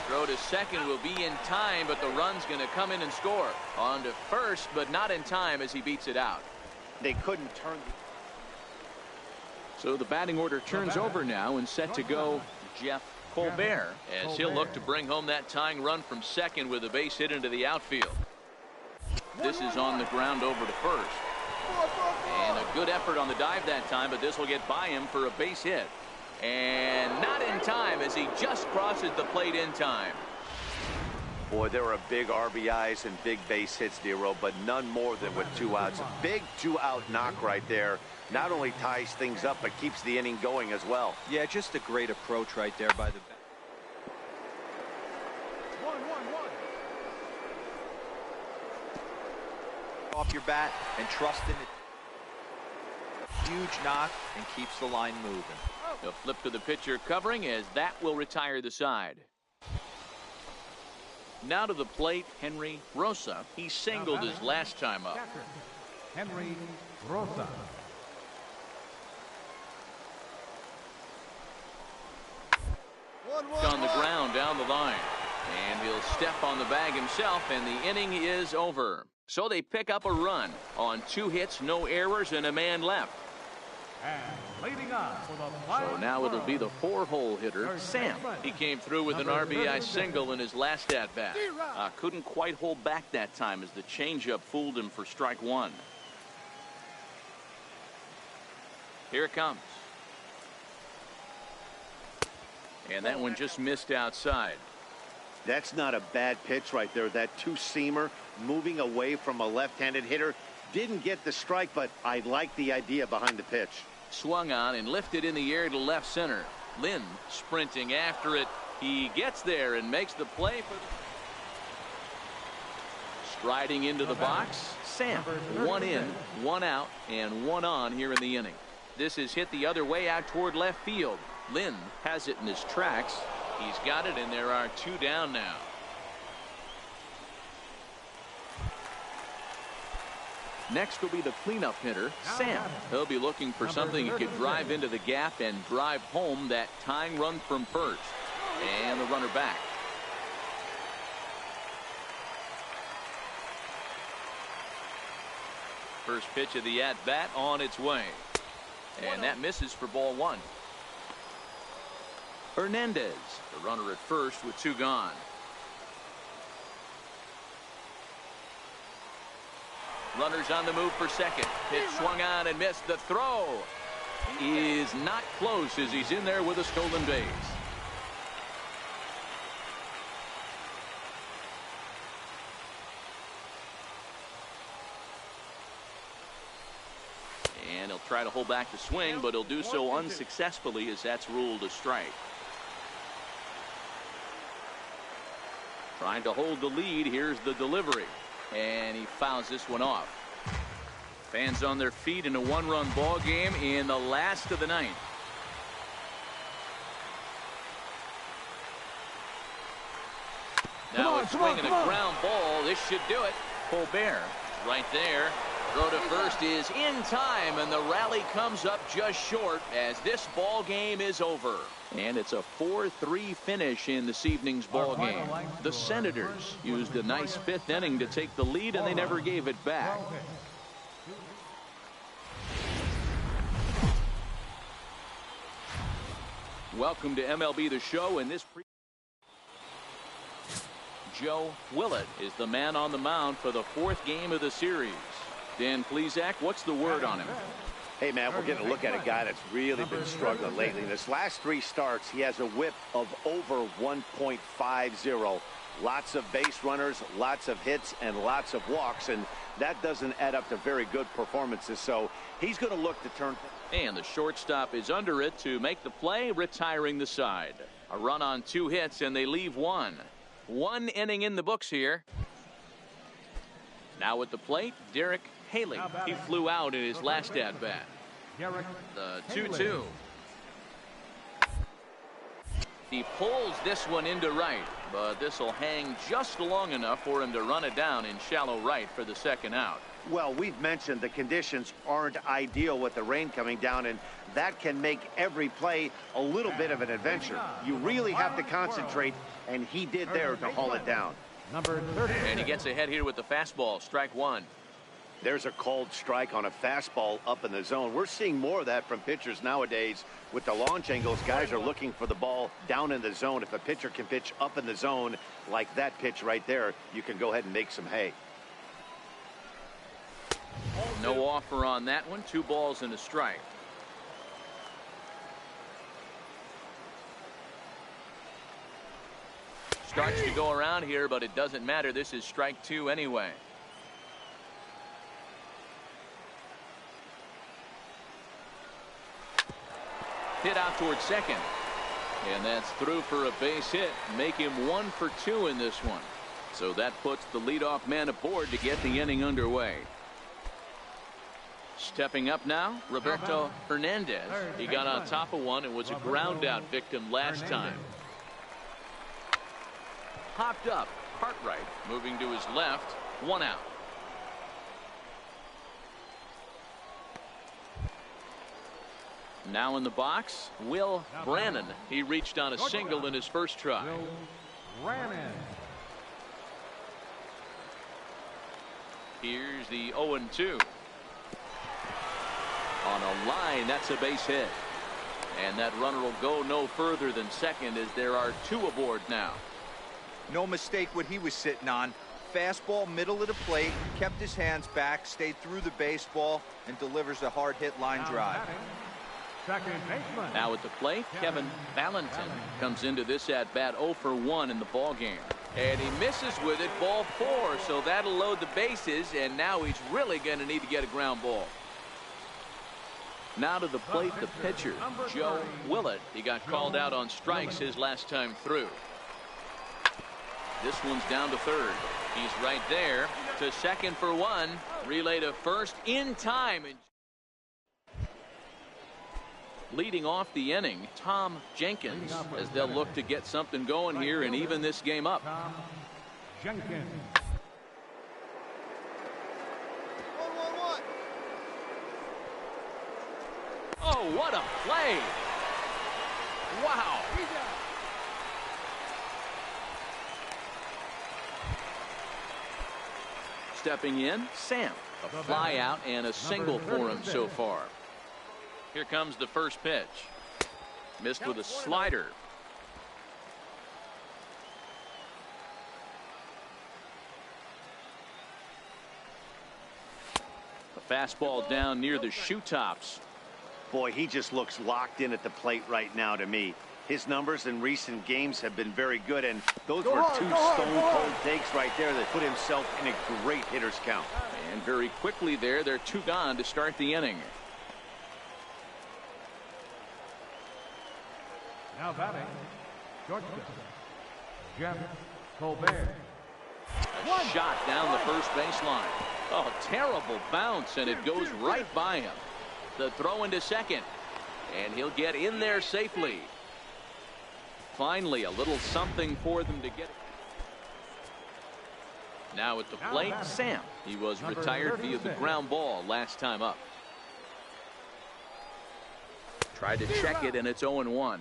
Throw to second will be in time, but the run's going to come in and score. On to first, but not in time as he beats it out. They couldn't turn. So the batting order turns over now and set to go Jeff Colbert as he'll look to bring home that tying run from second with a base hit into the outfield. This is on the ground over to first. And a good effort on the dive that time, but this will get by him for a base hit. And not in time as he just crosses the plate in time. Boy, there are big RBIs and big base hits, Nero, but none more than with 2 outs. A big 2-out knock right there. Not only ties things up, but keeps the inning going as well. Yeah, just a great approach right there by the bat. 1-1-1. Off your bat and trust in it. Huge knock and keeps the line moving. A flip to the pitcher covering as that will retire the side. Now to the plate, Henry Rosa. He singled his last time up. Henry Rosa. On the ground down the line. And he'll step on the bag himself, and the inning is over. So they pick up a run on 2 hits, no errors, and a man left. And leading on for the So now it'll be the 4-hole hitter, Sam. He came through with an RBI single in his last at-bat. Couldn't quite hold back that time as the changeup fooled him for strike 1. Here it comes. And that one just missed outside. That's not a bad pitch right there. That 2-seamer moving away from a left-handed hitter. Didn't get the strike, but I like the idea behind the pitch. Swung on and lifted in the air to left center. Lynn sprinting after it. He gets there and makes the play for the... Striding into the box, Sam. 1 in, 1 out, and 1 on here in the inning. This is hit the other way out toward left field. Lynn has it in his tracks. He's got it, and there are 2 down now. Next will be the cleanup hitter, Sam. He'll be looking for something he could drive into the gap and drive home that tying run from first. And the runner back. First pitch of the at-bat on its way. And that misses for ball 1. Hernandez, the runner at first with 2 gone. Runners on the move for second. Pitch swung on and missed. The throw is not close as he's in there with a stolen base. And he'll try to hold back the swing, but he'll do so unsuccessfully as that's ruled a strike. Trying to hold the lead. Here's the delivery. And he fouls this one off. Fans on their feet in a one-run ball game in the last of the ninth. Now a swing and a ground ball. This should do it. Colbert right there. Throw to first is in time, and the rally comes up just short as this ball game is over. And it's a 4-3 finish in this evening's ball game. The Senators used a nice fifth inning to take the lead, and they never gave it back. Welcome to MLB The Show. In this Joe Willett is the man on the mound for the fourth game of the series. Dan Plesac, what's the word on him? Hey, man, we're getting a look at a guy that's really been struggling lately. In his last 3 starts, he has a whip of over 1.50. Lots of base runners, lots of hits, and lots of walks, and that doesn't add up to very good performances. So he's going to look to turn. And the shortstop is under it to make the play, retiring the side. A run on 2 hits, and they leave 1. 1 inning in the books here. Now at the plate, Derek Haley. He flew out in his last at-bat. The 2-2. He pulls this one into right, but this will hang just long enough for him to run it down in shallow right for the second out. Well, we've mentioned the conditions aren't ideal with the rain coming down, and that can make every play a little bit of an adventure. You really have to concentrate, and he did there to haul it down. Number 30. And he gets ahead here with the fastball. Strike 1. There's a called strike on a fastball up in the zone. We're seeing more of that from pitchers nowadays. With the launch angles, guys are looking for the ball down in the zone. If a pitcher can pitch up in the zone like that pitch right there, you can go ahead and make some hay. No offer on that one. 2 balls and a strike. Starts to go around here, but it doesn't matter. This is strike 2 anyway. Hit out towards second. And that's through for a base hit. Make him 1 for 2 in this one. So that puts the leadoff man aboard to get the inning underway. Stepping up now, Roberto Hernandez. He got on top of one and was a ground out victim last time. Popped up. Cartwright moving to his left. 1 out. Now in the box, Will Brannon. He reached on a single in his first try. Here's the 0-2. On a line, that's a base hit. And that runner will go no further than second as there are 2 aboard now. No mistake what he was sitting on. Fastball, middle of the plate, kept his hands back, stayed through the baseball, and delivers a hard hit line drive. Now at the plate, Kevin Valentin comes into this at bat 0 for 1 in the ball game. And he misses with it, ball 4, so that'll load the bases, and now he's really going to need to get a ground ball. Now to the plate, the pitcher, Joe Willett. He got called out on strikes his last time through. This one's down to third. He's right there to second for 1. Relay to first in time. Leading off the inning, Tom Jenkins, as they'll look to get something going here and even this game up. Jenkins. Oh, what a play! Wow! Stepping in, Sam. A fly out and a single for him so far. Here comes the first pitch. Missed with a slider. The fastball down near the shoe tops. Boy, he just looks locked in at the plate right now to me. His numbers in recent games have been very good, and those were two stone-cold takes right there that put himself in a great hitter's count. And very quickly there, they're 2 gone to start the inning. Now batting, shortstop, Jeff Colbert. A shot down the first baseline. Oh, terrible bounce, and it goes right by him. The throw into second, and he'll get in there safely. Finally, a little something for them to get. Now at the plate, Sam. He was retired via the ground ball last time up. Tried to check it, and it's 0-1.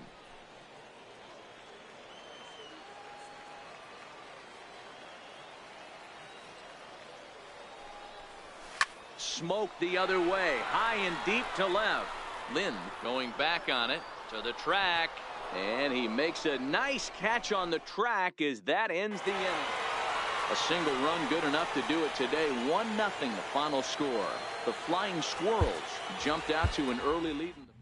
Smoked the other way, high and deep to left. Lynn going back on it to the track, and he makes a nice catch on the track as that ends the inning. A single run good enough to do it today. 1-0 the final score. The Flying Squirrels jumped out to an early lead in the